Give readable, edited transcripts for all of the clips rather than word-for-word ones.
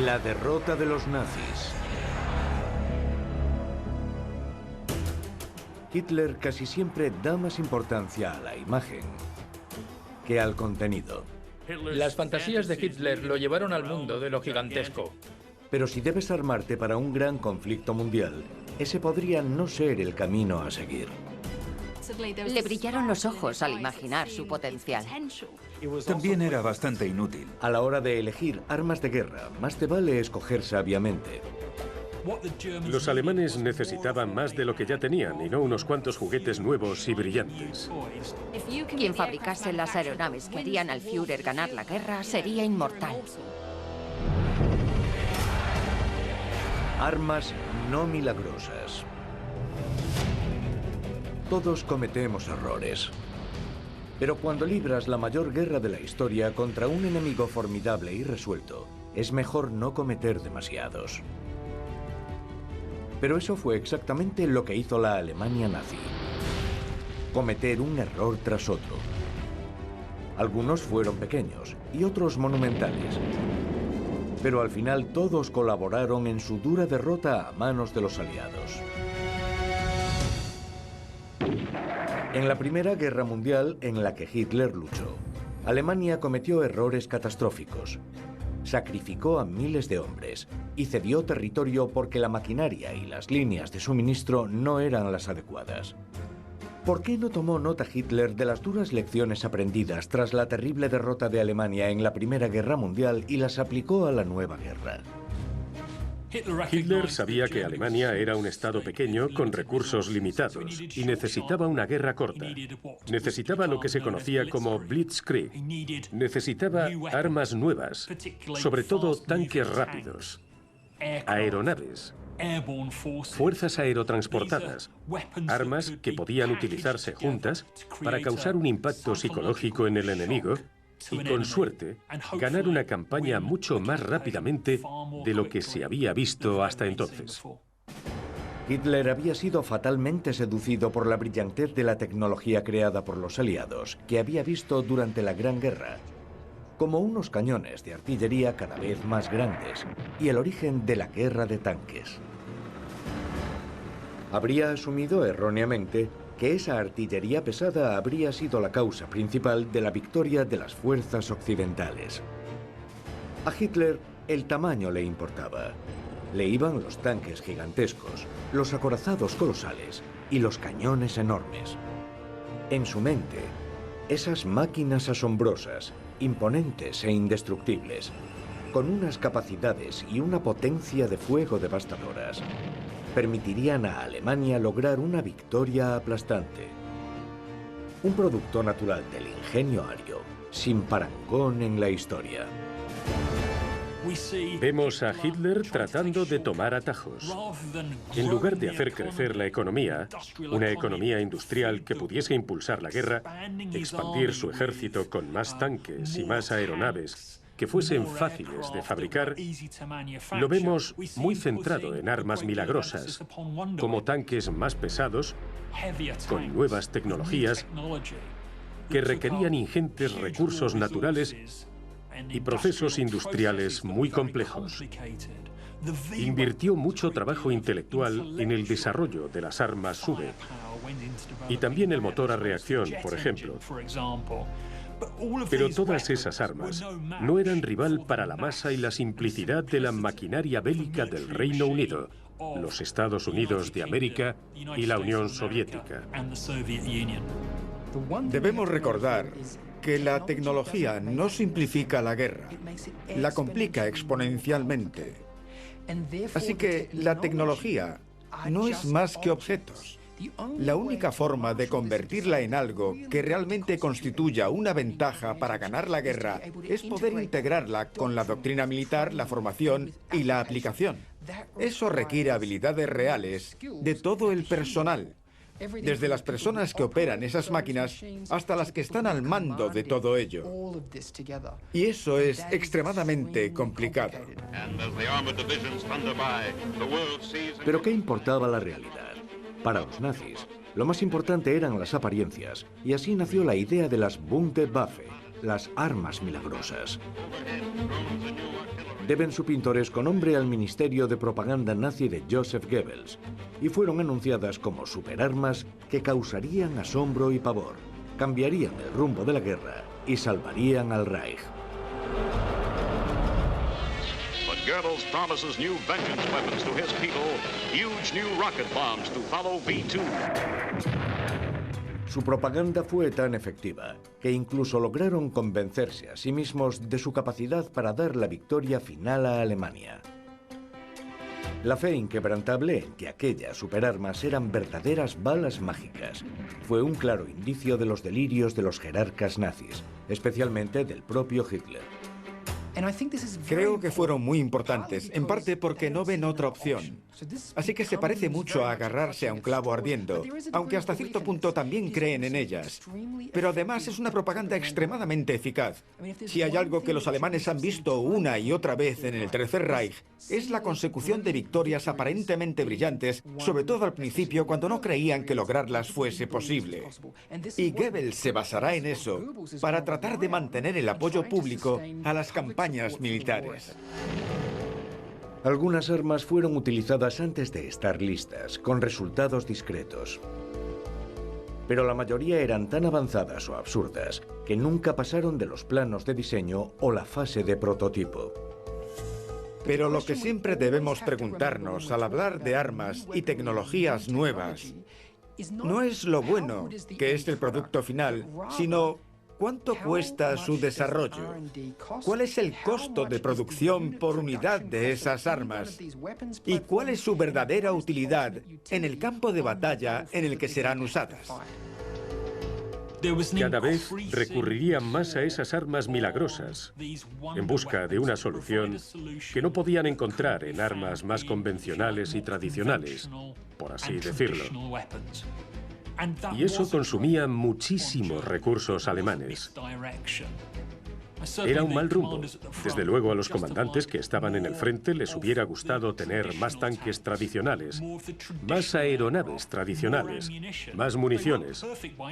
La derrota de los nazis. Hitler casi siempre da más importancia a la imagen que al contenido. Las fantasías de Hitler lo llevaron al mundo de lo gigantesco. Pero si debes armarte para un gran conflicto mundial, ese podría no ser el camino a seguir. Le brillaron los ojos al imaginar su potencial. También era bastante inútil. A la hora de elegir armas de guerra, más te vale escoger sabiamente. Los alemanes necesitaban más de lo que ya tenían y no unos cuantos juguetes nuevos y brillantes. Quien fabricase las aeronaves que harían al Führer ganar la guerra sería inmortal. Armas no milagrosas. Todos cometemos errores. Pero cuando libras la mayor guerra de la historia contra un enemigo formidable y resuelto, es mejor no cometer demasiados. Pero eso fue exactamente lo que hizo la Alemania nazi. Cometer un error tras otro. Algunos fueron pequeños y otros monumentales. Pero al final todos colaboraron en su dura derrota a manos de los aliados. En la Primera Guerra Mundial, en la que Hitler luchó, Alemania cometió errores catastróficos. Sacrificó a miles de hombres y cedió territorio porque la maquinaria y las líneas de suministro no eran las adecuadas. ¿Por qué no tomó nota Hitler de las duras lecciones aprendidas tras la terrible derrota de Alemania en la Primera Guerra Mundial y las aplicó a la nueva guerra? Hitler sabía que Alemania era un estado pequeño con recursos limitados y necesitaba una guerra corta. Necesitaba lo que se conocía como Blitzkrieg. Necesitaba armas nuevas, sobre todo tanques rápidos, aeronaves, fuerzas aerotransportadas, armas que podían utilizarse juntas para causar un impacto psicológico en el enemigo y, con suerte, ganar una campaña mucho más rápidamente de lo que se había visto hasta entonces. Hitler había sido fatalmente seducido por la brillantez de la tecnología creada por los aliados, que había visto durante la Gran Guerra, como unos cañones de artillería cada vez más grandes y el origen de la guerra de tanques. Habría asumido erróneamente que esa artillería pesada habría sido la causa principal de la victoria de las fuerzas occidentales. A Hitler el tamaño le importaba. Le iban los tanques gigantescos, los acorazados colosales y los cañones enormes. En su mente, esas máquinas asombrosas, imponentes e indestructibles, con unas capacidades y una potencia de fuego devastadoras, permitirían a Alemania lograr una victoria aplastante. Un producto natural del ingenio ario, sin parangón en la historia. Vemos a Hitler tratando de tomar atajos. En lugar de hacer crecer la economía, una economía industrial que pudiese impulsar la guerra, expandir su ejército con más tanques y más aeronaves que fuesen fáciles de fabricar, lo vemos muy centrado en armas milagrosas, como tanques más pesados, con nuevas tecnologías, que requerían ingentes recursos naturales y procesos industriales muy complejos. Invirtió mucho trabajo intelectual en el desarrollo de las armas SUBE y también el motor a reacción, por ejemplo. Pero todas esas armas no eran rival para la masa y la simplicidad de la maquinaria bélica del Reino Unido, los Estados Unidos de América y la Unión Soviética. Debemos recordar que la tecnología no simplifica la guerra, la complica exponencialmente. Así que la tecnología no es más que objetos. La única forma de convertirla en algo que realmente constituya una ventaja para ganar la guerra es poder integrarla con la doctrina militar, la formación y la aplicación. Eso requiere habilidades reales de todo el personal, desde las personas que operan esas máquinas hasta las que están al mando de todo ello. Y eso es extremadamente complicado. Pero ¿qué importaba la realidad? Para los nazis, lo más importante eran las apariencias, y así nació la idea de las Bunte Waffe, las armas milagrosas. deben su pintoresco nombre al Ministerio de Propaganda nazi de Joseph Goebbels y fueron anunciadas como superarmas que causarían asombro y pavor, cambiarían el rumbo de la guerra y salvarían al Reich. But Goebbels promises new vengeance weapons to his people, huge new rocket bombs to follow V2. Su propaganda fue tan efectiva que incluso lograron convencerse a sí mismos de su capacidad para dar la victoria final a Alemania. La fe inquebrantable en que aquellas superarmas eran verdaderas balas mágicas fue un claro indicio de los delirios de los jerarcas nazis, especialmente del propio Hitler. Creo que fueron muy importantes, en parte porque no ven otra opción. Así que se parece mucho a agarrarse a un clavo ardiendo, aunque hasta cierto punto también creen en ellas. Pero además es una propaganda extremadamente eficaz. Si hay algo que los alemanes han visto una y otra vez en el Tercer Reich, es la consecución de victorias aparentemente brillantes, sobre todo al principio cuando no creían que lograrlas fuese posible. Y Goebbels se basará en eso para tratar de mantener el apoyo público a las campañas militares. Algunas armas fueron utilizadas antes de estar listas, con resultados discretos. Pero la mayoría eran tan avanzadas o absurdas que nunca pasaron de los planos de diseño o la fase de prototipo. Pero lo que siempre debemos preguntarnos al hablar de armas y tecnologías nuevas no es lo bueno que es el producto final, sino ¿cuánto cuesta su desarrollo? ¿Cuál es el costo de producción por unidad de esas armas? ¿Y cuál es su verdadera utilidad en el campo de batalla en el que serán usadas? Cada vez recurrirían más a esas armas milagrosas, en busca de una solución que no podían encontrar en armas más convencionales y tradicionales, por así decirlo. Y eso consumía muchísimos recursos alemanes. Era un mal rumbo. Desde luego a los comandantes que estaban en el frente les hubiera gustado tener más tanques tradicionales, más aeronaves tradicionales, más municiones.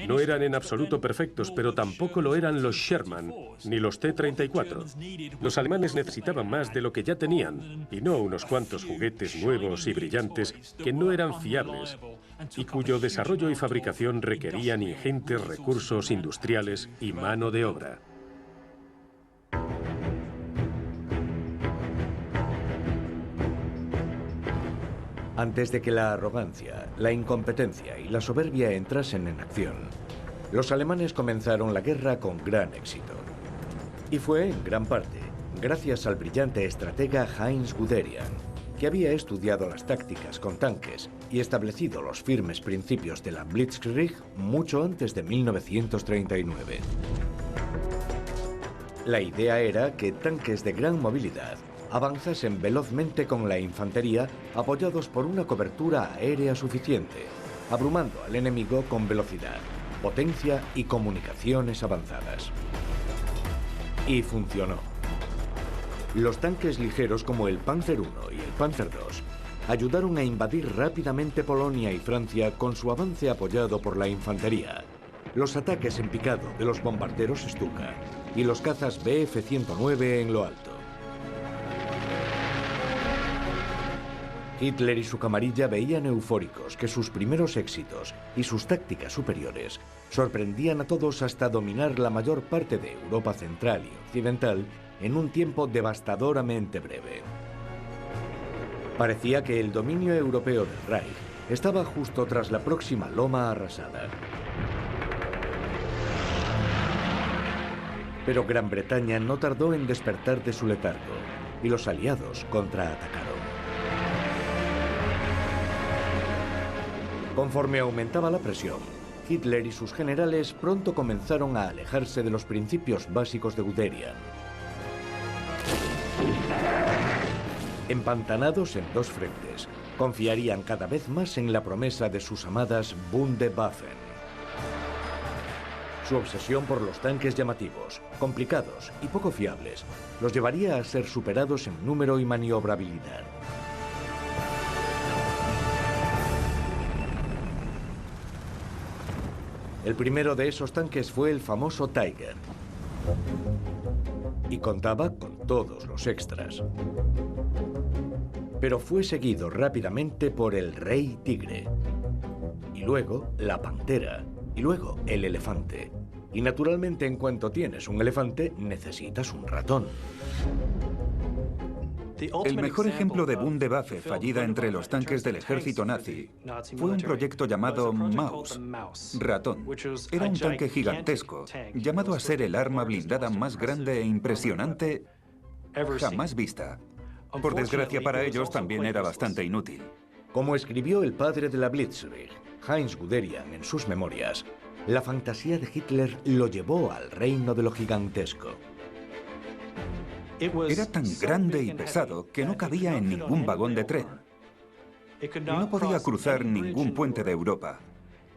No eran en absoluto perfectos, pero tampoco lo eran los Sherman ni los T-34. Los alemanes necesitaban más de lo que ya tenían, y no unos cuantos juguetes nuevos y brillantes que no eran fiables y cuyo desarrollo y fabricación requerían ingentes recursos industriales y mano de obra. Antes de que la arrogancia, la incompetencia y la soberbia entrasen en acción, los alemanes comenzaron la guerra con gran éxito. Y fue, en gran parte, gracias al brillante estratega Heinz Guderian, que había estudiado las tácticas con tanques y establecido los firmes principios de la Blitzkrieg mucho antes de 1939. La idea era que tanques de gran movilidad avanzasen velozmente con la infantería apoyados por una cobertura aérea suficiente, abrumando al enemigo con velocidad, potencia y comunicaciones avanzadas. Y funcionó. Los tanques ligeros como el Panzer I y el Panzer II ayudaron a invadir rápidamente Polonia y Francia con su avance apoyado por la infantería, los ataques en picado de los bombarderos Stuka y los cazas Bf-109 en lo alto. Hitler y su camarilla veían eufóricos que sus primeros éxitos y sus tácticas superiores sorprendían a todos hasta dominar la mayor parte de Europa central y occidental en un tiempo devastadoramente breve. Parecía que el dominio europeo del Reich estaba justo tras la próxima loma arrasada. Pero Gran Bretaña no tardó en despertar de su letargo y los aliados contraatacaron. Conforme aumentaba la presión, Hitler y sus generales pronto comenzaron a alejarse de los principios básicos de Guderian. Empantanados en dos frentes, confiarían cada vez más en la promesa de sus amadas Wunderwaffen. Su obsesión por los tanques llamativos, complicados y poco fiables los llevaría a ser superados en número y maniobrabilidad. El primero de esos tanques fue el famoso Tiger. Y contaba con todos los extras. Pero fue seguido rápidamente por el Rey Tigre, y luego la Pantera, y luego el elefante. Y naturalmente, en cuanto tienes un elefante, necesitas un ratón. El mejor ejemplo de Wunderwaffe fallida entre los tanques del ejército nazi fue un proyecto llamado Maus, ratón. Era un tanque gigantesco, llamado a ser el arma blindada más grande e impresionante jamás vista. Por desgracia para ellos, también era bastante inútil. Como escribió el padre de la Blitzkrieg, Heinz Guderian, en sus memorias, la fantasía de Hitler lo llevó al reino de lo gigantesco. Era tan grande y pesado que no cabía en ningún vagón de tren. Y no podía cruzar ningún puente de Europa.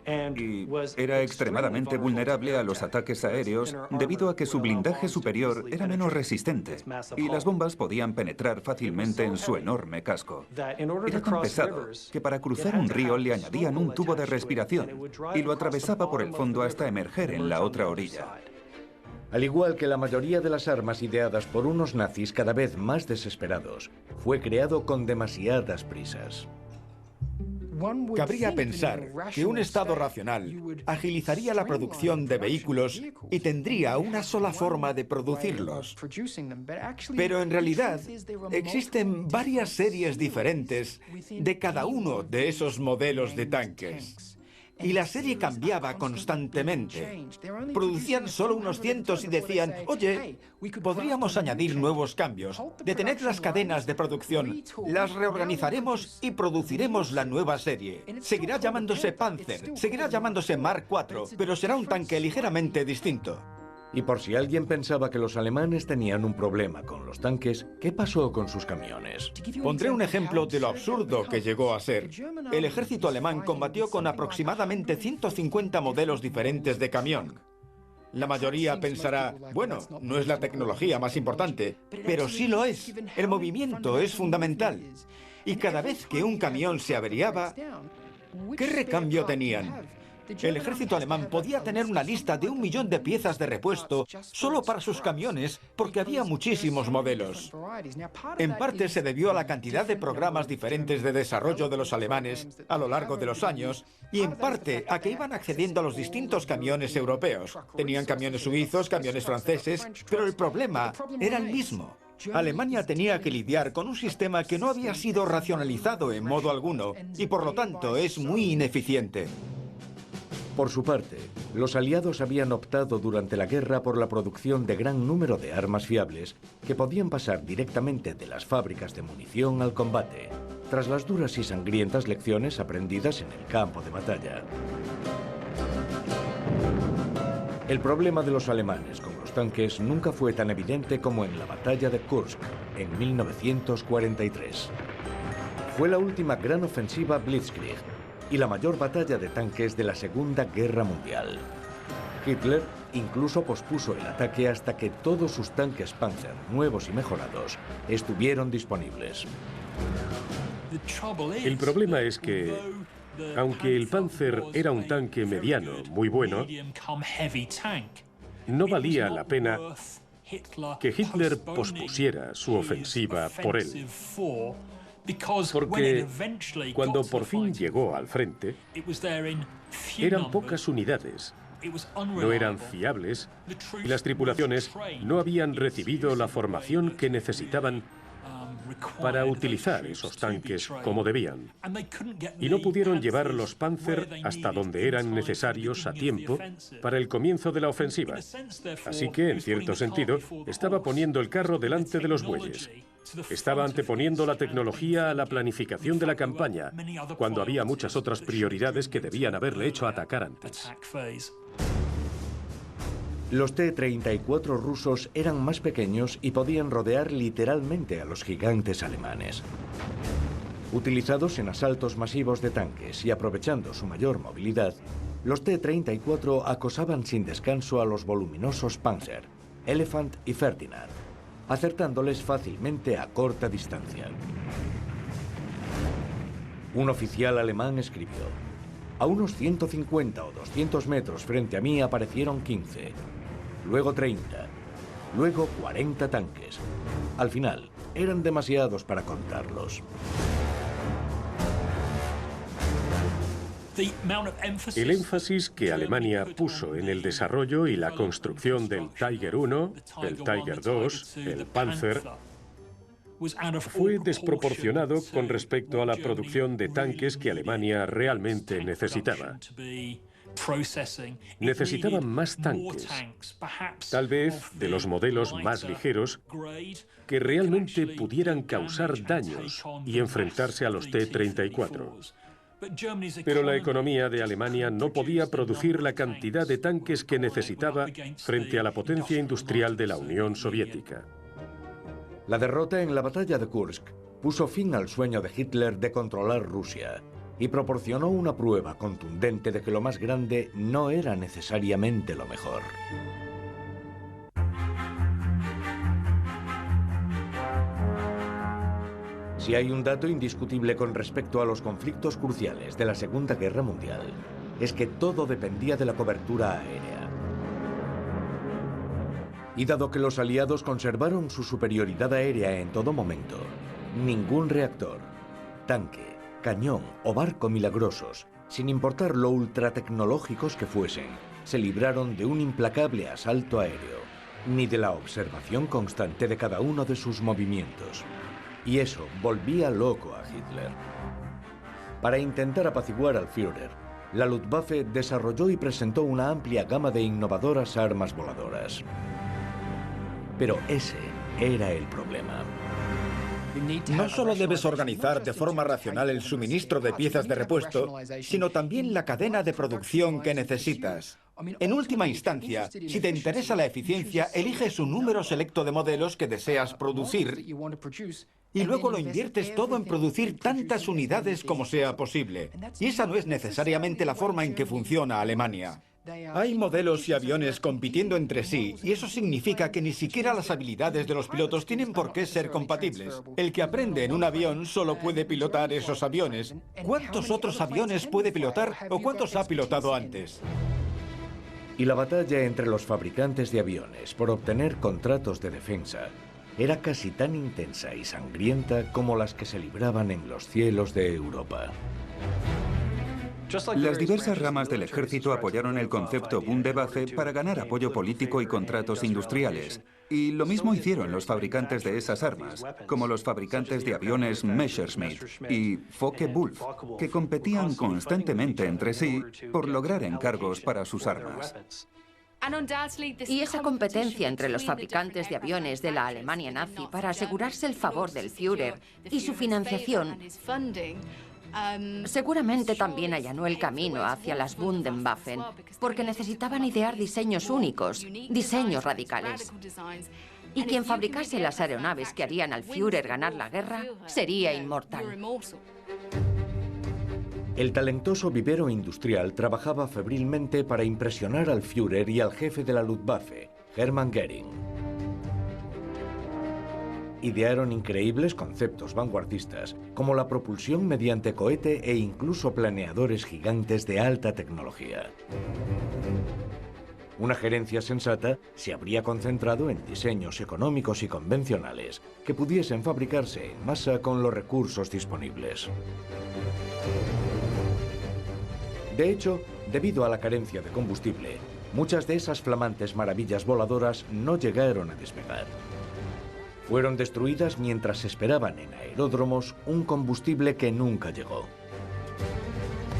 Y era extremadamente vulnerable a los ataques aéreos debido a que su blindaje superior era menos resistente y las bombas podían penetrar fácilmente en su enorme casco. Era tan pesado que para cruzar un río le añadían un tubo de respiración y lo atravesaba por el fondo hasta emerger en la otra orilla. Al igual que la mayoría de las armas ideadas por unos nazis cada vez más desesperados, fue creado con demasiadas prisas. Cabría pensar que un Estado racional agilizaría la producción de vehículos y tendría una sola forma de producirlos. Pero en realidad existen varias series diferentes de cada uno de esos modelos de tanques. Y la serie cambiaba constantemente. Producían solo unos cientos y decían, oye, podríamos añadir nuevos cambios. Detened las cadenas de producción, las reorganizaremos y produciremos la nueva serie. Seguirá llamándose Panzer, seguirá llamándose Mark IV, pero será un tanque ligeramente distinto. Y por si alguien pensaba que los alemanes tenían un problema con los tanques, ¿qué pasó con sus camiones? Pondré un ejemplo de lo absurdo que llegó a ser. El ejército alemán combatió con aproximadamente 150 modelos diferentes de camión. La mayoría pensará, bueno, no es la tecnología más importante, pero sí lo es. El movimiento es fundamental. Y cada vez que un camión se averiaba, ¿qué recambio tenían? El ejército alemán podía tener una lista de 1 millón de piezas de repuesto solo para sus camiones, porque había muchísimos modelos. En parte se debió a la cantidad de programas diferentes de desarrollo de los alemanes a lo largo de los años, y en parte a que iban accediendo a los distintos camiones europeos. Tenían camiones suizos, camiones franceses, pero el problema era el mismo. Alemania tenía que lidiar con un sistema que no había sido racionalizado en modo alguno, y por lo tanto es muy ineficiente. Por su parte, los aliados habían optado durante la guerra por la producción de gran número de armas fiables que podían pasar directamente de las fábricas de munición al combate, tras las duras y sangrientas lecciones aprendidas en el campo de batalla. El problema de los alemanes con los tanques nunca fue tan evidente como en la batalla de Kursk en 1943. Fue la última gran ofensiva Blitzkrieg y la mayor batalla de tanques de la Segunda Guerra Mundial. Hitler incluso pospuso el ataque hasta que todos sus tanques Panzer, nuevos y mejorados, estuvieron disponibles. El problema es que, aunque el Panzer era un tanque mediano muy bueno, no valía la pena que Hitler pospusiera su ofensiva por él. Porque cuando por fin llegó al frente, eran pocas unidades, no eran fiables y las tripulaciones no habían recibido la formación que necesitaban para utilizar esos tanques como debían. Y no pudieron llevar los Panzer hasta donde eran necesarios a tiempo para el comienzo de la ofensiva. Así que, en cierto sentido, estaba poniendo el carro delante de los bueyes. Estaba anteponiendo la tecnología a la planificación de la campaña, cuando había muchas otras prioridades que debían haberle hecho atacar antes. Los T-34 rusos eran más pequeños y podían rodear literalmente a los gigantes alemanes. Utilizados en asaltos masivos de tanques y aprovechando su mayor movilidad, los T-34 acosaban sin descanso a los voluminosos Panzer, Elephant y Ferdinand, acertándoles fácilmente a corta distancia. Un oficial alemán escribió: a unos 150 o 200 metros frente a mí aparecieron 15, luego 30, luego 40 tanques. Al final, eran demasiados para contarlos. El énfasis que Alemania puso en el desarrollo y la construcción del Tiger I, el Tiger II, el Panzer, fue desproporcionado con respecto a la producción de tanques que Alemania realmente necesitaba. Necesitaban más tanques, tal vez de los modelos más ligeros, que realmente pudieran causar daños y enfrentarse a los T-34. Pero la economía de Alemania no podía producir la cantidad de tanques que necesitaba frente a la potencia industrial de la Unión Soviética. La derrota en la batalla de Kursk puso fin al sueño de Hitler de controlar Rusia y proporcionó una prueba contundente de que lo más grande no era necesariamente lo mejor. Si hay un dato indiscutible con respecto a los conflictos cruciales de la Segunda Guerra Mundial, es que todo dependía de la cobertura aérea. Y dado que los aliados conservaron su superioridad aérea en todo momento, ningún reactor, tanque, cañón o barco milagrosos, sin importar lo ultratecnológicos que fuesen, se libraron de un implacable asalto aéreo, ni de la observación constante de cada uno de sus movimientos. Y eso volvía loco a Hitler. Para intentar apaciguar al Führer, la Luftwaffe desarrolló y presentó una amplia gama de innovadoras armas voladoras. Pero ese era el problema. No solo debes organizar de forma racional el suministro de piezas de repuesto, sino también la cadena de producción que necesitas. En última instancia, si te interesa la eficiencia, eliges un número selecto de modelos que deseas producir y luego lo inviertes todo en producir tantas unidades como sea posible. Y esa no es necesariamente la forma en que funciona Alemania. Hay modelos y aviones compitiendo entre sí, y eso significa que ni siquiera las habilidades de los pilotos tienen por qué ser compatibles. El que aprende en un avión solo puede pilotar esos aviones. ¿Cuántos otros aviones puede pilotar o cuántos ha pilotado antes? Y la batalla entre los fabricantes de aviones por obtener contratos de defensa era casi tan intensa y sangrienta como las que se libraban en los cielos de Europa. Las diversas ramas del ejército apoyaron el concepto Bundeswaffe para ganar apoyo político y contratos industriales. Y lo mismo hicieron los fabricantes de esas armas, como los fabricantes de aviones Messerschmitt y Focke-Wulf, que competían constantemente entre sí por lograr encargos para sus armas. Y esa competencia entre los fabricantes de aviones de la Alemania nazi para asegurarse el favor del Führer y su financiación seguramente también allanó el camino hacia las Bundenwaffen, porque necesitaban idear diseños únicos, diseños radicales. Y quien fabricase las aeronaves que harían al Führer ganar la guerra sería inmortal. El talentoso vivero industrial trabajaba febrilmente para impresionar al Führer y al jefe de la Luftwaffe, Hermann Göring. Idearon increíbles conceptos vanguardistas, como la propulsión mediante cohete e incluso planeadores gigantes de alta tecnología. Una gerencia sensata se habría concentrado en diseños económicos y convencionales que pudiesen fabricarse en masa con los recursos disponibles. De hecho, debido a la carencia de combustible, muchas de esas flamantes maravillas voladoras no llegaron a despegar. Fueron destruidas mientras esperaban en aeródromos un combustible que nunca llegó.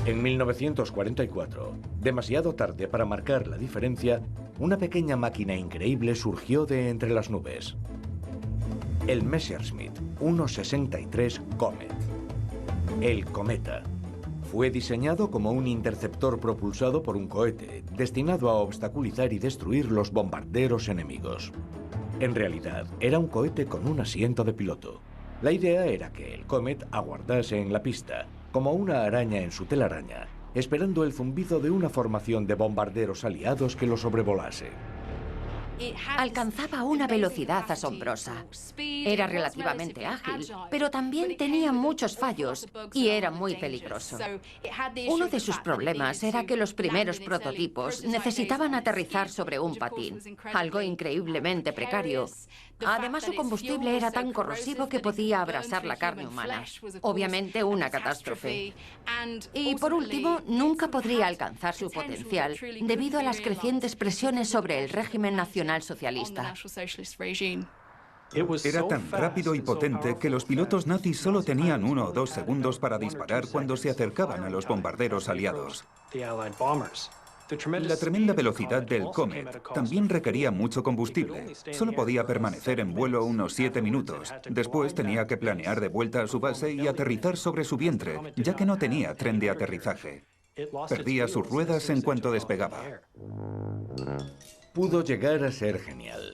En 1944, demasiado tarde para marcar la diferencia, una pequeña máquina increíble surgió de entre las nubes. El Messerschmitt 163 Comet. El Cometa. Fue diseñado como un interceptor propulsado por un cohete, destinado a obstaculizar y destruir los bombarderos enemigos. En realidad, era un cohete con un asiento de piloto. La idea era que el Comet aguardase en la pista, como una araña en su telaraña, esperando el zumbido de una formación de bombarderos aliados que lo sobrevolase. Alcanzaba una velocidad asombrosa. Era relativamente ágil, pero también tenía muchos fallos y era muy peligroso. Uno de sus problemas era que los primeros prototipos necesitaban aterrizar sobre un patín, algo increíblemente precario. Además, su combustible era tan corrosivo que podía abrasar la carne humana. Obviamente, una catástrofe. Y por último, nunca podría alcanzar su potencial debido a las crecientes presiones sobre el régimen nacionalsocialista. Era tan rápido y potente que los pilotos nazis solo tenían 1 o 2 segundos para disparar cuando se acercaban a los bombarderos aliados. La tremenda velocidad del Comet también requería mucho combustible. Solo podía permanecer en vuelo unos 7 minutos. Después tenía que planear de vuelta a su base y aterrizar sobre su vientre, ya que no tenía tren de aterrizaje. Perdía sus ruedas en cuanto despegaba. Pudo llegar a ser genial.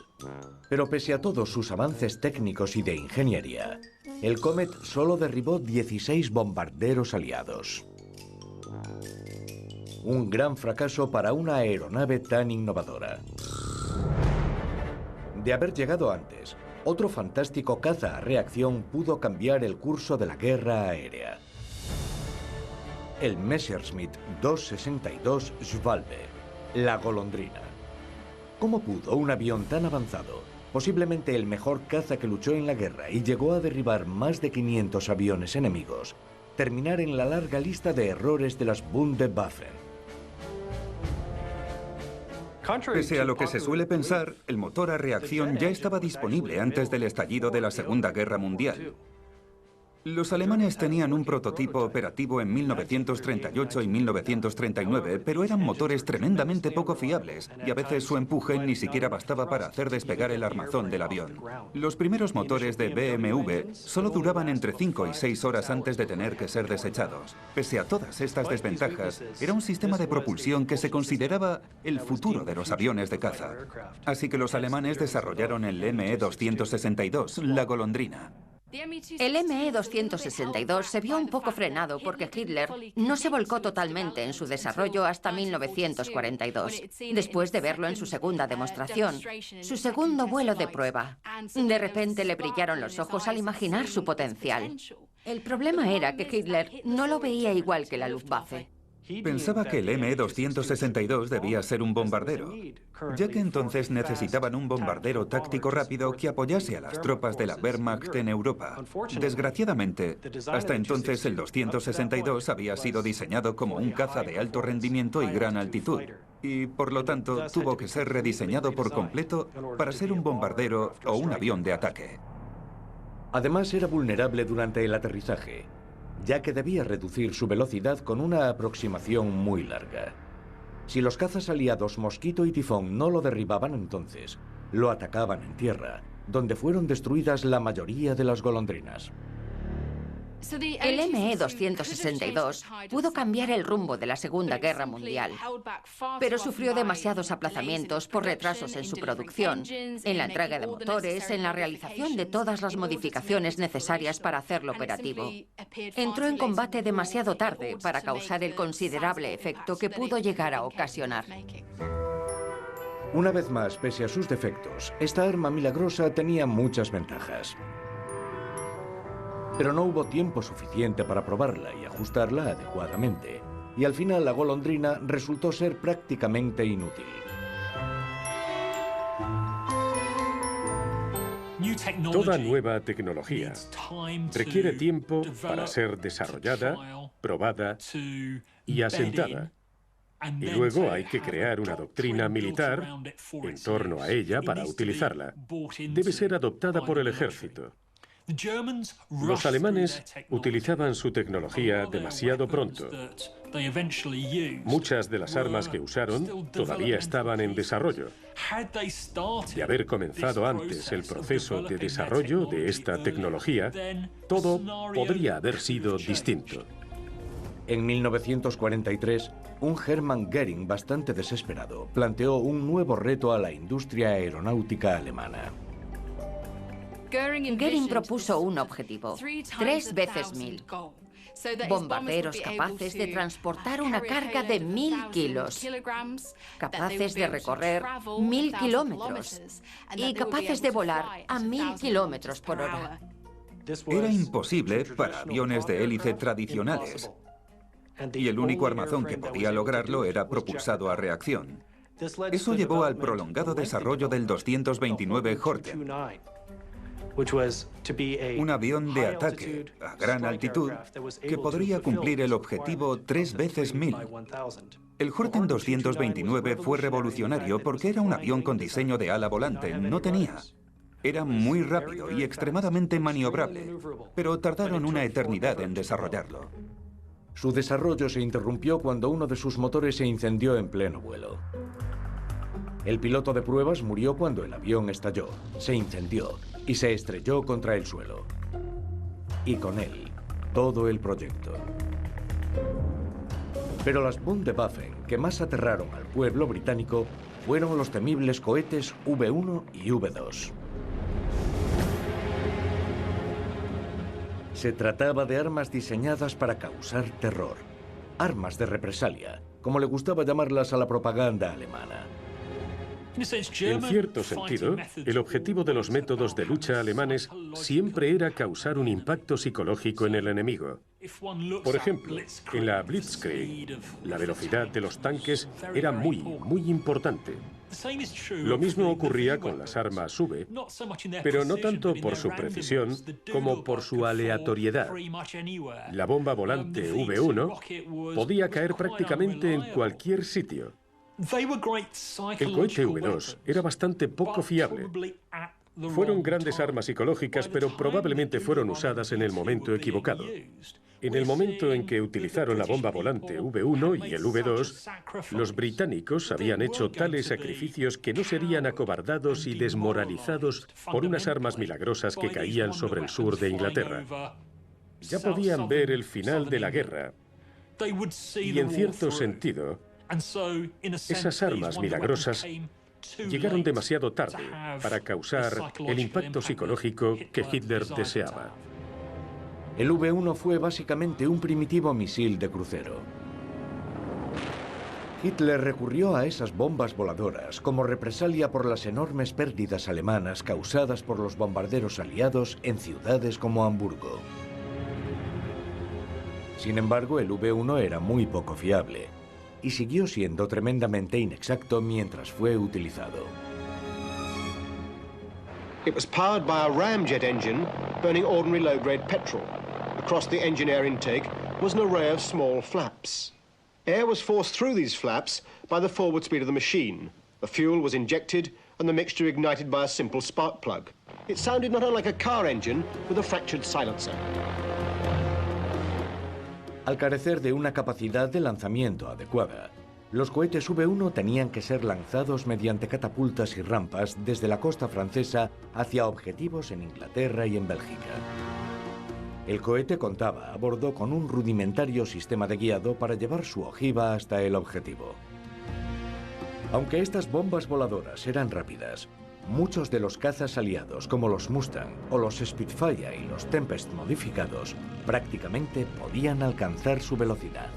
Pero pese a todos sus avances técnicos y de ingeniería, el Comet solo derribó 16 bombarderos aliados. Un gran fracaso para una aeronave tan innovadora. De haber llegado antes, otro fantástico caza a reacción pudo cambiar el curso de la guerra aérea. El Messerschmitt 262 Schwalbe, la golondrina. ¿Cómo pudo un avión tan avanzado, posiblemente el mejor caza que luchó en la guerra y llegó a derribar más de 500 aviones enemigos, terminar en la larga lista de errores de las Bundewaffen? Pese a lo que se suele pensar, el motor a reacción ya estaba disponible antes del estallido de la Segunda Guerra Mundial. Los alemanes tenían un prototipo operativo en 1938 y 1939, pero eran motores tremendamente poco fiables y a veces su empuje ni siquiera bastaba para hacer despegar el armazón del avión. Los primeros motores de BMW solo duraban entre 5 y 6 horas antes de tener que ser desechados. Pese a todas estas desventajas, era un sistema de propulsión que se consideraba el futuro de los aviones de caza. Así que los alemanes desarrollaron el ME-262, la golondrina. El ME-262 se vio un poco frenado porque Hitler no se volcó totalmente en su desarrollo hasta 1942, después de verlo en su segunda demostración, su segundo vuelo de prueba. De repente le brillaron los ojos al imaginar su potencial. El problema era que Hitler no lo veía igual que la Luftwaffe. Pensaba que el ME-262 debía ser un bombardero, ya que entonces necesitaban un bombardero táctico rápido que apoyase a las tropas de la Wehrmacht en Europa. Desgraciadamente, hasta entonces el 262 había sido diseñado como un caza de alto rendimiento y gran altitud, y por lo tanto tuvo que ser rediseñado por completo para ser un bombardero o un avión de ataque. Además, era vulnerable durante el aterrizaje, ya que debía reducir su velocidad con una aproximación muy larga. Si los cazas aliados Mosquito y Tifón no lo derribaban entonces, lo atacaban en tierra, donde fueron destruidas la mayoría de las golondrinas. El ME-262 pudo cambiar el rumbo de la Segunda Guerra Mundial, pero sufrió demasiados aplazamientos por retrasos en su producción, en la entrega de motores, en la realización de todas las modificaciones necesarias para hacerlo operativo. Entró en combate demasiado tarde para causar el considerable efecto que pudo llegar a ocasionar. Una vez más, pese a sus defectos, esta arma milagrosa tenía muchas ventajas. Pero no hubo tiempo suficiente para probarla y ajustarla adecuadamente, y al final la golondrina resultó ser prácticamente inútil. Toda nueva tecnología requiere tiempo para ser desarrollada, probada y asentada. Y luego hay que crear una doctrina militar en torno a ella para utilizarla. Debe ser adoptada por el ejército. Los alemanes utilizaban su tecnología demasiado pronto. Muchas de las armas que usaron todavía estaban en desarrollo. De haber comenzado antes el proceso de desarrollo de esta tecnología, todo podría haber sido distinto. En 1943, un Hermann Göring bastante desesperado planteó un nuevo reto a la industria aeronáutica alemana. Göring propuso un objetivo, 3 veces 1000. Bombarderos capaces de transportar una carga de 1000 kilos, capaces de recorrer 1000 kilómetros y capaces de volar a 1000 kilómetros por hora. Era imposible para aviones de hélice tradicionales, y el único armazón que podía lograrlo era propulsado a reacción. Eso llevó al prolongado desarrollo del 229 Horten, un avión de ataque a gran altitud que podría cumplir el objetivo 3 veces 1000. El Horten 229 fue revolucionario porque era un avión con diseño de ala volante. No tenía. Era muy rápido y extremadamente maniobrable, pero tardaron una eternidad en desarrollarlo. Su desarrollo se interrumpió cuando uno de sus motores se incendió en pleno vuelo. El piloto de pruebas murió cuando el avión estalló, se incendió y se estrelló contra el suelo. Y con él, todo el proyecto. Pero las Wunderwaffen que más aterraron al pueblo británico fueron los temibles cohetes V1 y V2. Se trataba de armas diseñadas para causar terror. Armas de represalia, como le gustaba llamarlas a la propaganda alemana. En cierto sentido, el objetivo de los métodos de lucha alemanes siempre era causar un impacto psicológico en el enemigo. Por ejemplo, en la Blitzkrieg, la velocidad de los tanques era muy importante. Lo mismo ocurría con las armas V, pero no tanto por su precisión como por su aleatoriedad. La bomba volante V1 podía caer prácticamente en cualquier sitio. El cohete V2 era bastante poco fiable. Fueron grandes armas psicológicas, pero probablemente fueron usadas en el momento equivocado. En el momento en que utilizaron la bomba volante V1 y el V2, los británicos habían hecho tales sacrificios que no serían acobardados y desmoralizados por unas armas milagrosas que caían sobre el sur de Inglaterra. Ya podían ver el final de la guerra. Y en cierto sentido, esas armas milagrosas llegaron demasiado tarde para causar el impacto psicológico que Hitler deseaba. El V1 fue básicamente un primitivo misil de crucero. Hitler recurrió a esas bombas voladoras como represalia por las enormes pérdidas alemanas causadas por los bombarderos aliados en ciudades como Hamburgo. Sin embargo, el V1 era muy poco fiable y siguió siendo tremendamente inexacto mientras fue utilizado. It was powered by a ramjet engine burning ordinary low-grade petrol. Across the engine air intake was an array of small flaps. Air was forced through these flaps by the forward speed of the machine. The fuel was injected and the mixture ignited by a simple spark plug. It sounded not unlike a car engine with a fractured silencer. Al carecer de una capacidad de lanzamiento adecuada, los cohetes V1 tenían que ser lanzados mediante catapultas y rampas desde la costa francesa hacia objetivos en Inglaterra y en Bélgica. El cohete contaba a bordo con un rudimentario sistema de guiado para llevar su ojiva hasta el objetivo. Aunque estas bombas voladoras eran rápidas, muchos de los cazas aliados como los Mustang o los Spitfire y los Tempest modificados prácticamente podían alcanzar su velocidad.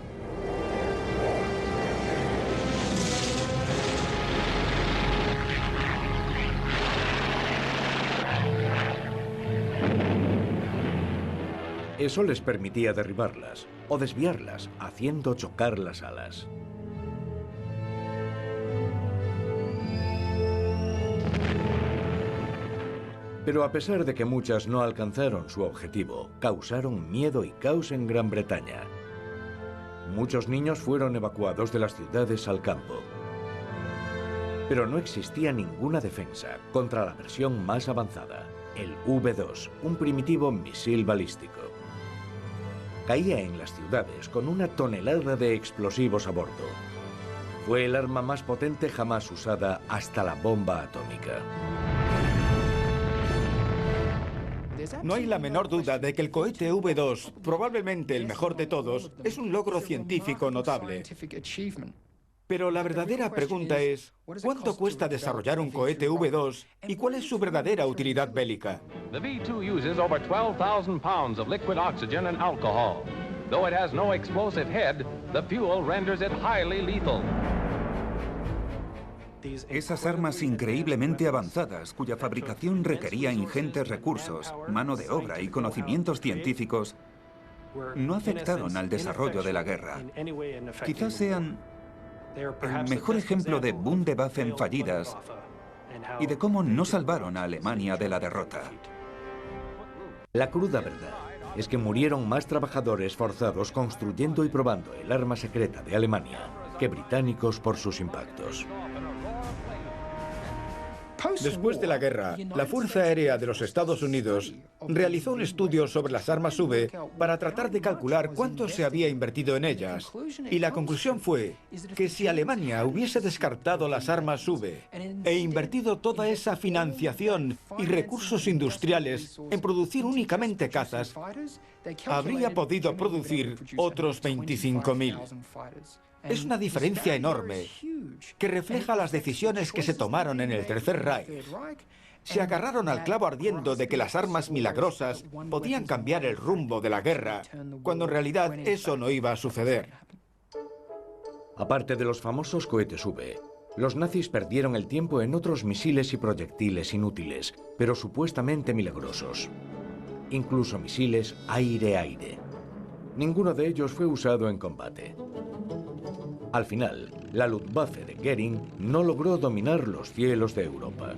Eso les permitía derribarlas o desviarlas, haciendo chocar las alas. Pero a pesar de que muchas no alcanzaron su objetivo, causaron miedo y caos en Gran Bretaña. Muchos niños fueron evacuados de las ciudades al campo. Pero no existía ninguna defensa contra la versión más avanzada, el V2, un primitivo misil balístico. Caía en las ciudades con una tonelada de explosivos a bordo. Fue el arma más potente jamás usada hasta la bomba atómica. No hay la menor duda de que el cohete V2, probablemente el mejor de todos, es un logro científico notable. Pero la verdadera pregunta es, ¿cuánto cuesta desarrollar un cohete V2 y cuál es su verdadera utilidad bélica? The V2 uses over 12,000 pounds of liquid oxygen and alcohol. Though it has no explosive head, the fuel renders it highly lethal. Esas armas increíblemente avanzadas, cuya fabricación requería ingentes recursos, mano de obra y conocimientos científicos, no afectaron al desarrollo de la guerra. Quizás sean el mejor ejemplo de Wunderwaffen fallidas y de cómo no salvaron a Alemania de la derrota. La cruda verdad es que murieron más trabajadores forzados construyendo y probando el arma secreta de Alemania que británicos por sus impactos. Después de la guerra, la Fuerza Aérea de los Estados Unidos realizó un estudio sobre las armas V para tratar de calcular cuánto se había invertido en ellas. Y la conclusión fue que si Alemania hubiese descartado las armas V e invertido toda esa financiación y recursos industriales en producir únicamente cazas, habría podido producir otros 25.000. Es una diferencia enorme que refleja las decisiones que se tomaron en el Tercer Reich. Se agarraron al clavo ardiendo de que las armas milagrosas podían cambiar el rumbo de la guerra, cuando en realidad eso no iba a suceder. Aparte de los famosos cohetes V, los nazis perdieron el tiempo en otros misiles y proyectiles inútiles, pero supuestamente milagrosos. Incluso misiles aire-aire. Ninguno de ellos fue usado en combate. Al final, la Luftwaffe de Göring no logró dominar los cielos de Europa.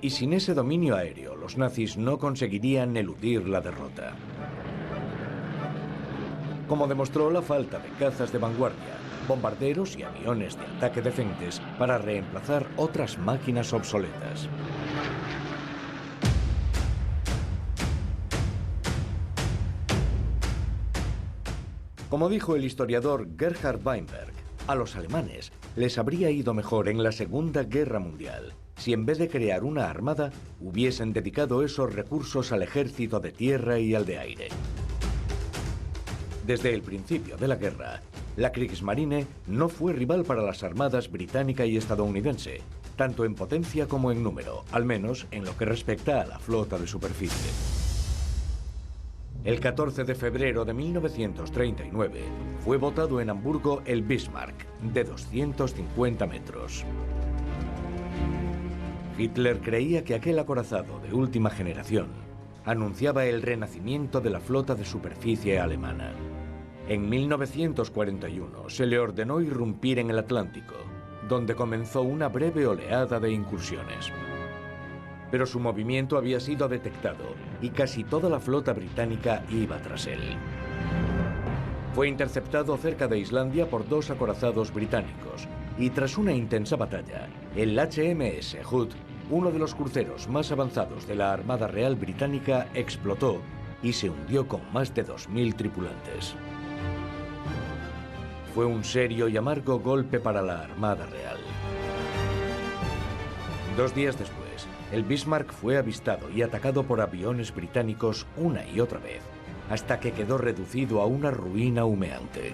Y sin ese dominio aéreo, los nazis no conseguirían eludir la derrota. Como demostró la falta de cazas de vanguardia, bombarderos y aviones de ataque decentes para reemplazar otras máquinas obsoletas. Como dijo el historiador Gerhard Weinberg, a los alemanes les habría ido mejor en la Segunda Guerra Mundial si en vez de crear una armada hubiesen dedicado esos recursos al ejército de tierra y al de aire. Desde el principio de la guerra, la Kriegsmarine no fue rival para las armadas británica y estadounidense, tanto en potencia como en número, al menos en lo que respecta a la flota de superficie. El 14 de febrero de 1939 fue botado en Hamburgo el Bismarck, de 250 metros. Hitler creía que aquel acorazado de última generación anunciaba el renacimiento de la flota de superficie alemana. En 1941 se le ordenó irrumpir en el Atlántico, donde comenzó una breve oleada de incursiones. Pero su movimiento había sido detectado y casi toda la flota británica iba tras él. Fue interceptado cerca de Islandia por dos acorazados británicos y tras una intensa batalla, el HMS Hood, uno de los cruceros más avanzados de la Armada Real Británica, explotó y se hundió con más de 2.000 tripulantes. Fue un serio y amargo golpe para la Armada Real. 2 días después, el Bismarck fue avistado y atacado por aviones británicos una y otra vez, hasta que quedó reducido a una ruina humeante.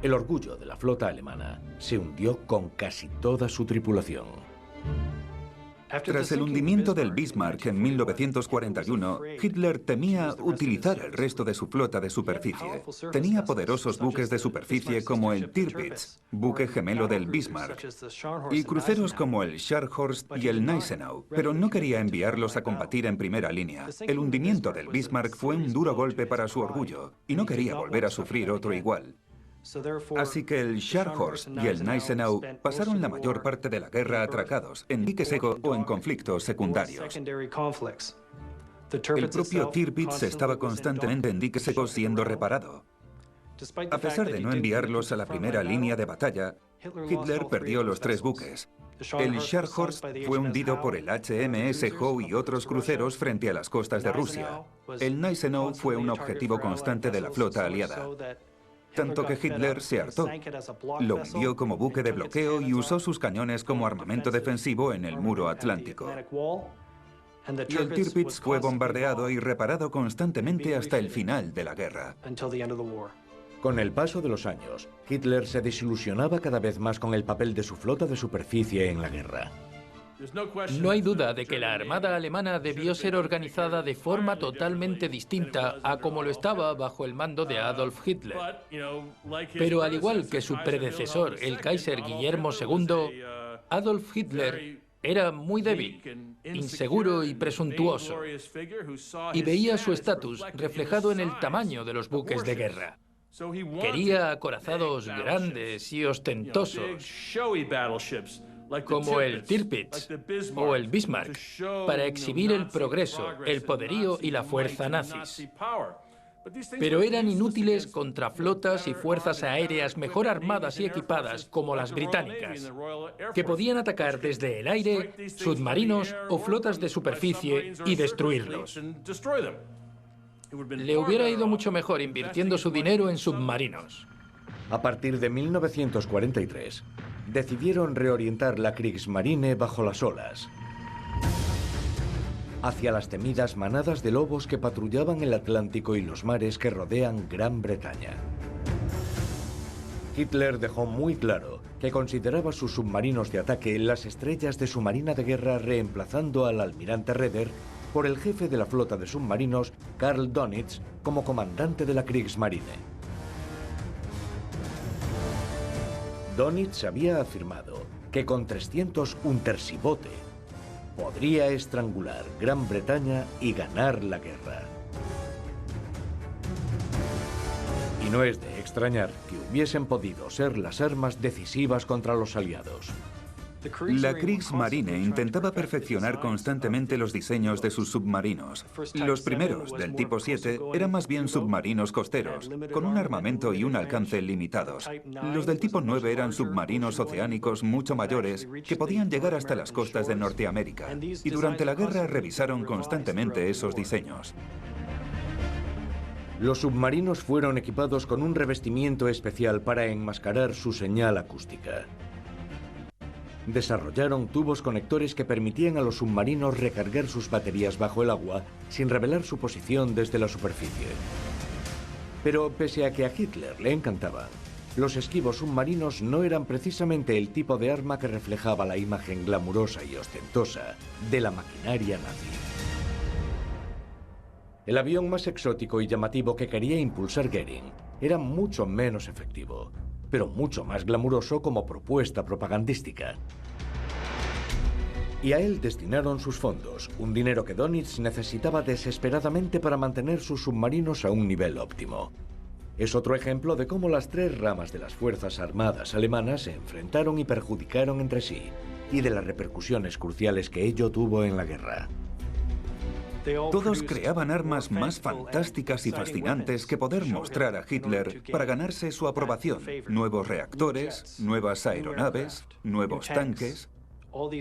El orgullo de la flota alemana se hundió con casi toda su tripulación. Tras el hundimiento del Bismarck en 1941, Hitler temía utilizar el resto de su flota de superficie. Tenía poderosos buques de superficie como el Tirpitz, buque gemelo del Bismarck, y cruceros como el Scharnhorst y el Gneisenau, pero no quería enviarlos a combatir en primera línea. El hundimiento del Bismarck fue un duro golpe para su orgullo, y no quería volver a sufrir otro igual. Así que el Scharnhorst y el Gneisenau pasaron la mayor parte de la guerra atracados, en dique seco o en conflictos secundarios. El propio Tirpitz estaba constantemente en dique seco siendo reparado. A pesar de no enviarlos a la primera línea de batalla, Hitler perdió los 3 buques. El Scharnhorst fue hundido por el HMS Howe y otros cruceros frente a las costas de Rusia. El Gneisenau fue un objetivo constante de la flota aliada. Tanto que Hitler se hartó. Lo hundió como buque de bloqueo y usó sus cañones como armamento defensivo en el muro atlántico. Y el Tirpitz fue bombardeado y reparado constantemente hasta el final de la guerra. Con el paso de los años, Hitler se desilusionaba cada vez más con el papel de su flota de superficie en la guerra. No hay duda de que la Armada alemana debió ser organizada de forma totalmente distinta a como lo estaba bajo el mando de Adolf Hitler. Pero al igual que su predecesor, el Kaiser Guillermo II, Adolf Hitler era muy débil, inseguro y presuntuoso, y veía su estatus reflejado en el tamaño de los buques de guerra. Quería acorazados grandes y ostentosos, como el Tirpitz o el Bismarck, para exhibir el progreso, el poderío y la fuerza nazis. Pero eran inútiles contra flotas y fuerzas aéreas mejor armadas y equipadas como las británicas, que podían atacar desde el aire, submarinos o flotas de superficie y destruirlos. Le hubiera ido mucho mejor invirtiendo su dinero en submarinos. A partir de 1943, decidieron reorientar la Kriegsmarine bajo las olas, hacia las temidas manadas de lobos que patrullaban el Atlántico y los mares que rodean Gran Bretaña. Hitler dejó muy claro que consideraba sus submarinos de ataque las estrellas de su marina de guerra, reemplazando al almirante Raeder por el jefe de la flota de submarinos, Karl Dönitz, como comandante de la Kriegsmarine. Dönitz había afirmado que con 300 Unterseeboote podría estrangular Gran Bretaña y ganar la guerra. Y no es de extrañar que hubiesen podido ser las armas decisivas contra los aliados. La Kriegsmarine intentaba perfeccionar constantemente los diseños de sus submarinos. Los primeros, del tipo 7, eran más bien submarinos costeros, con un armamento y un alcance limitados. Los del tipo 9 eran submarinos oceánicos mucho mayores que podían llegar hasta las costas de Norteamérica, y durante la guerra revisaron constantemente esos diseños. Los submarinos fueron equipados con un revestimiento especial para enmascarar su señal acústica. Desarrollaron tubos conectores que permitían a los submarinos recargar sus baterías bajo el agua sin revelar su posición desde la superficie. Pero pese a que a Hitler le encantaban, los esquivos submarinos no eran precisamente el tipo de arma que reflejaba la imagen glamurosa y ostentosa de la maquinaria nazi. El avión más exótico y llamativo que quería impulsar Göring era mucho menos efectivo, pero mucho más glamuroso como propuesta propagandística. Y a él destinaron sus fondos, un dinero que Dönitz necesitaba desesperadamente para mantener sus submarinos a un nivel óptimo. Es otro ejemplo de cómo las tres ramas de las Fuerzas Armadas alemanas se enfrentaron y perjudicaron entre sí, y de las repercusiones cruciales que ello tuvo en la guerra. Todos creaban armas más fantásticas y fascinantes que poder mostrar a Hitler para ganarse su aprobación. Nuevos reactores, nuevas aeronaves, nuevos tanques.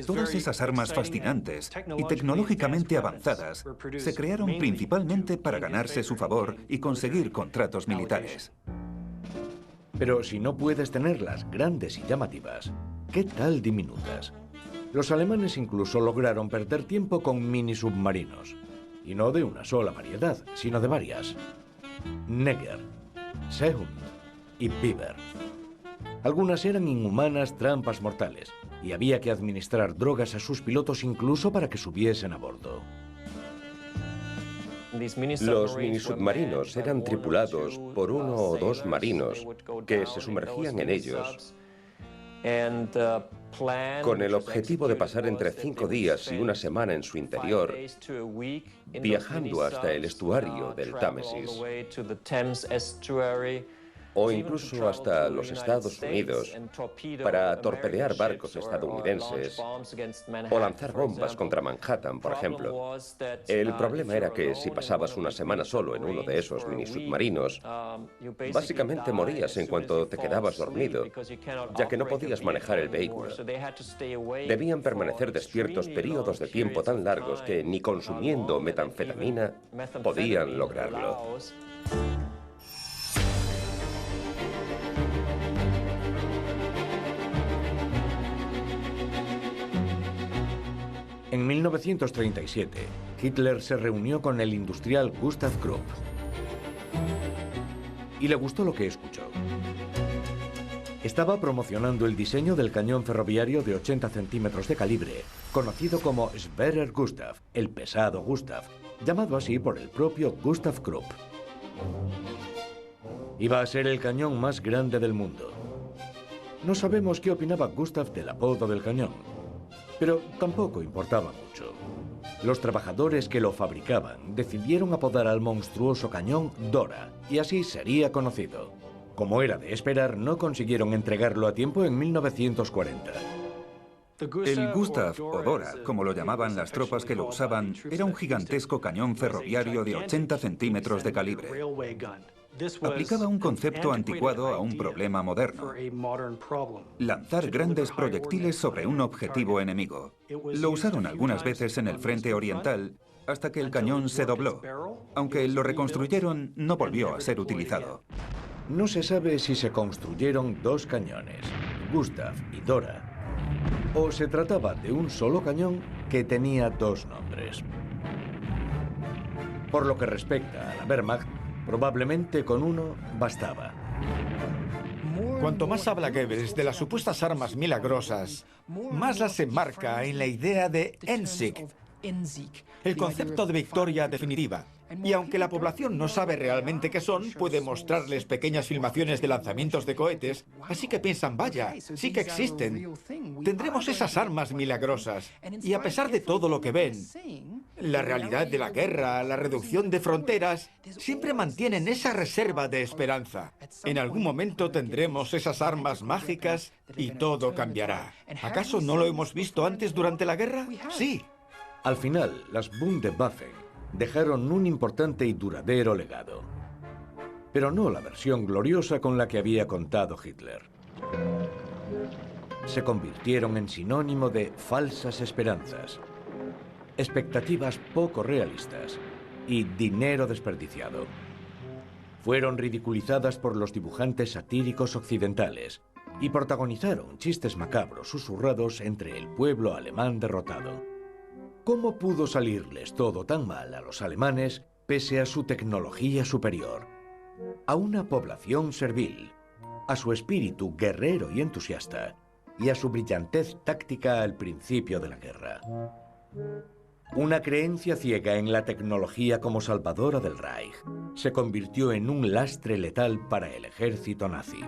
Todas esas armas fascinantes y tecnológicamente avanzadas se crearon principalmente para ganarse su favor y conseguir contratos militares. Pero si no puedes tenerlas grandes y llamativas, ¿qué tal diminutas? Los alemanes incluso lograron perder tiempo con mini submarinos. Y no de una sola variedad, sino de varias. Neger, Seehund y Biber. Algunas eran inhumanas trampas mortales, y había que administrar drogas a sus pilotos incluso para que subiesen a bordo. Los minisubmarinos eran tripulados por uno o dos marinos que se sumergían en ellos con el objetivo de pasar entre 5 días y una semana en su interior, viajando hasta el estuario del Támesis, o incluso hasta los Estados Unidos para torpedear barcos estadounidenses o lanzar bombas contra Manhattan, por ejemplo. El problema era que si pasabas una semana solo en uno de esos minisubmarinos, básicamente morías en cuanto te quedabas dormido, ya que no podías manejar el vehículo. Debían permanecer despiertos periodos de tiempo tan largos que ni consumiendo metanfetamina podían lograrlo. En 1937, Hitler se reunió con el industrial Gustav Krupp y le gustó lo que escuchó. estaba promocionando el diseño del cañón ferroviario de 80 centímetros de calibre, conocido como Schwerer Gustav, el pesado Gustav, llamado así por el propio Gustav Krupp. Iba a ser el cañón más grande del mundo. No sabemos qué opinaba Gustav del apodo del cañón, pero tampoco importaba mucho. Los trabajadores que lo fabricaban decidieron apodar al monstruoso cañón Dora, y así sería conocido. Como era de esperar, no consiguieron entregarlo a tiempo en 1940. El Gustav, o Dora, como lo llamaban las tropas que lo usaban, era un gigantesco cañón ferroviario de 80 centímetros de calibre. Aplicaba un concepto anticuado a un problema moderno: lanzar grandes proyectiles sobre un objetivo enemigo. Lo usaron algunas veces en el frente oriental, hasta que el cañón se dobló. Aunque lo reconstruyeron, no volvió a ser utilizado. No se sabe si se construyeron dos cañones, Gustav y Dora, o se trataba de un solo cañón que tenía dos nombres. Por lo que respecta a la Wehrmacht, probablemente con uno bastaba. Cuanto más habla Goebbels de las supuestas armas milagrosas, más las enmarca en la idea de Endsieg, el concepto de victoria definitiva. Y aunque la población no sabe realmente qué son, puede mostrarles pequeñas filmaciones de lanzamientos de cohetes, así que piensan, vaya, sí que existen. Tendremos esas armas milagrosas. Y a pesar de todo lo que ven, la realidad de la guerra, la reducción de fronteras, siempre mantienen esa reserva de esperanza. En algún momento tendremos esas armas mágicas y todo cambiará. ¿Acaso no lo hemos visto antes durante la guerra? Sí. Al final, las Bundewaffen dejaron un importante y duradero legado. Pero no la versión gloriosa con la que había contado Hitler. Se convirtieron en sinónimo de falsas esperanzas, expectativas poco realistas y dinero desperdiciado. Fueron ridiculizadas por los dibujantes satíricos occidentales y protagonizaron chistes macabros susurrados entre el pueblo alemán derrotado. ¿Cómo pudo salirles todo tan mal a los alemanes pese a su tecnología superior, a una población servil, a su espíritu guerrero y entusiasta y a su brillantez táctica al principio de la guerra? Una creencia ciega en la tecnología como salvadora del Reich se convirtió en un lastre letal para el ejército nazi.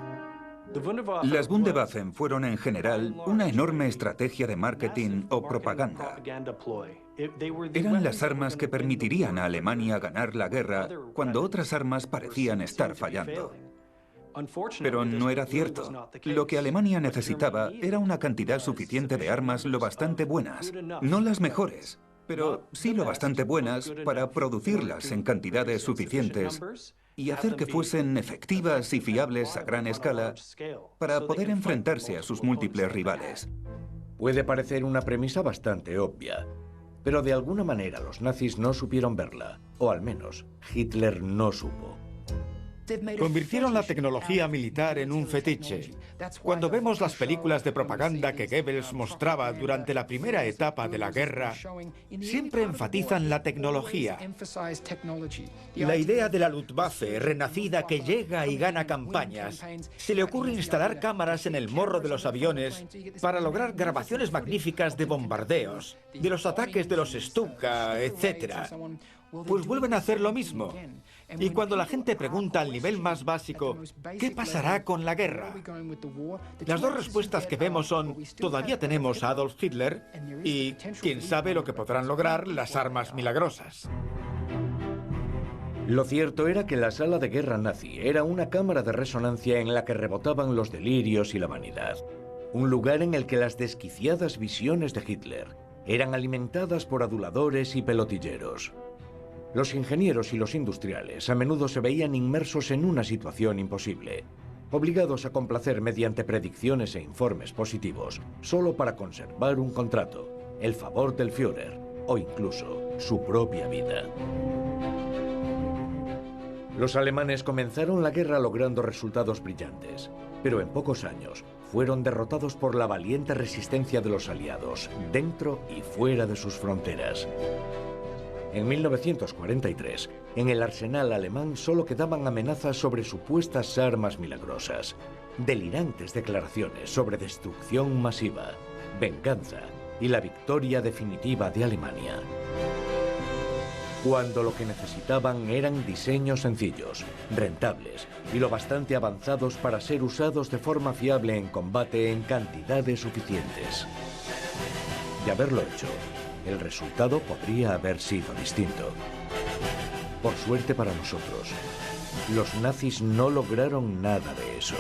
Las Bundewaffen fueron en general una enorme estrategia de marketing o propaganda. Eran las armas que permitirían a Alemania ganar la guerra cuando otras armas parecían estar fallando. Pero no era cierto. Lo que Alemania necesitaba era una cantidad suficiente de armas lo bastante buenas, no las mejores, pero sí lo bastante buenas para producirlas en cantidades suficientes y hacer que fuesen efectivas y fiables a gran escala para poder enfrentarse a sus múltiples rivales. Puede parecer una premisa bastante obvia, pero de alguna manera los nazis no supieron verla, o al menos Hitler no supo. Convirtieron la tecnología militar en un fetiche. Cuando vemos las películas de propaganda que Goebbels mostraba durante la primera etapa de la guerra, siempre enfatizan la tecnología. La idea de la Luftwaffe renacida que llega y gana campañas. Se le ocurre instalar cámaras en el morro de los aviones para lograr grabaciones magníficas de bombardeos, de los ataques de los Stuka, etc. Pues vuelven a hacer lo mismo. Y cuando la gente pregunta al nivel más básico, ¿qué pasará con la guerra? Las dos respuestas que vemos son, todavía tenemos a Adolf Hitler y quién sabe lo que podrán lograr las armas milagrosas. Lo cierto era que la sala de guerra nazi era una cámara de resonancia en la que rebotaban los delirios y la vanidad. Un lugar en el que las desquiciadas visiones de Hitler eran alimentadas por aduladores y pelotilleros. Los ingenieros y los industriales a menudo se veían inmersos en una situación imposible, obligados a complacer mediante predicciones e informes positivos, solo para conservar un contrato, el favor del Führer o incluso su propia vida. Los alemanes comenzaron la guerra logrando resultados brillantes, pero en pocos años fueron derrotados por la valiente resistencia de los aliados, dentro y fuera de sus fronteras. En 1943, en el arsenal alemán solo quedaban amenazas sobre supuestas armas milagrosas. delirantes declaraciones sobre destrucción masiva, venganza y la victoria definitiva de Alemania. Cuando lo que necesitaban eran diseños sencillos, rentables y lo bastante avanzados para ser usados de forma fiable en combate en cantidades suficientes. De haberlo hecho, el resultado podría haber sido distinto. Por suerte para nosotros, los nazis no lograron nada de eso.